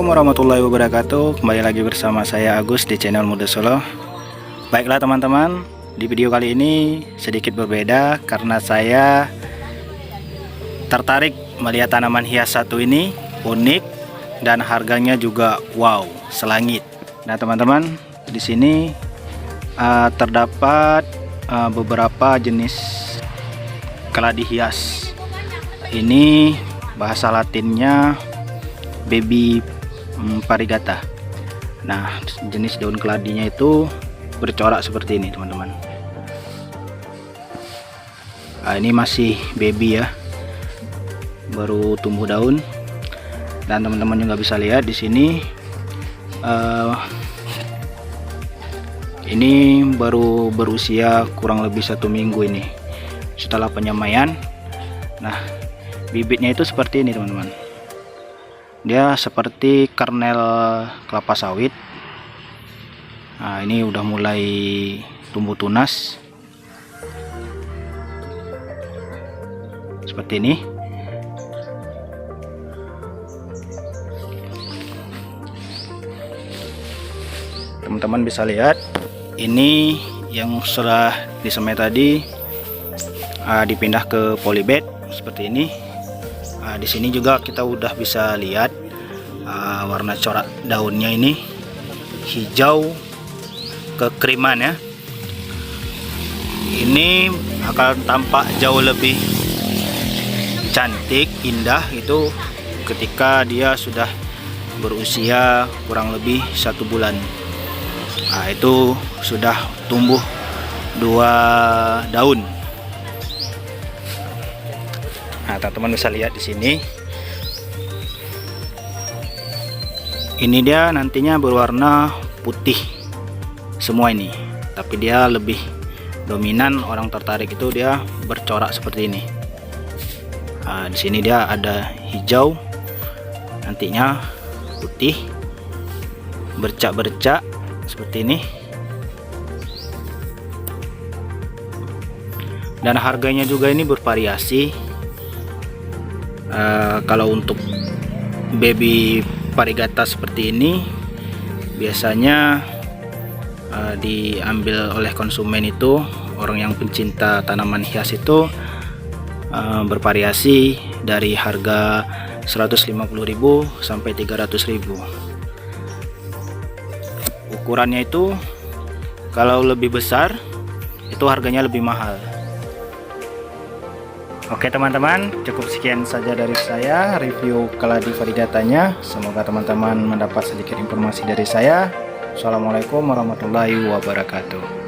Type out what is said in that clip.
Assalamualaikum warahmatullahi wabarakatuh. Kembali lagi bersama saya Agus di channel Muda Solo. Baiklah teman-teman, di video kali ini sedikit berbeda karena saya tertarik melihat tanaman hias satu ini, unik dan harganya juga wow, selangit. Nah teman-teman, di sini terdapat beberapa jenis keladi hias. Ini bahasa latinnya baby variegata. Nah, jenis daun keladinya itu bercorak seperti ini, teman-teman. Nah, ini masih baby ya, baru tumbuh daun. Dan teman-teman juga bisa lihat di sini, ini baru berusia kurang lebih 1 minggu ini setelah penyemaian. Nah, bibitnya itu seperti ini, teman-teman. Dia seperti kernel kelapa sawit. Nah, ini udah mulai tumbuh tunas seperti ini. Teman-teman bisa lihat, ini yang sudah disemai tadi dipindah ke polybag seperti ini. Di sini juga kita udah bisa lihat warna corak daunnya ini hijau kekriman ya. Ini akan tampak jauh lebih cantik, indah itu ketika dia sudah berusia kurang lebih 1 bulan. Nah, itu sudah tumbuh 2 daun. Nah, teman-teman bisa lihat di sini. Ini dia nantinya berwarna putih semua ini, tapi dia lebih dominan, orang tertarik itu dia bercorak seperti ini. Nah, di sini dia ada hijau, nantinya putih, bercak-bercak seperti ini. Dan harganya juga ini bervariasi. Kalau untuk baby variegata seperti ini biasanya diambil oleh konsumen itu, orang yang pencinta tanaman hias itu, bervariasi dari harga 150.000 sampai 300.000. Ukurannya itu kalau lebih besar itu harganya lebih mahal. Oke teman-teman, cukup sekian saja dari saya review keladi variegatanya. Semoga teman-teman mendapat sedikit informasi dari saya. Assalamualaikum warahmatullahi wabarakatuh.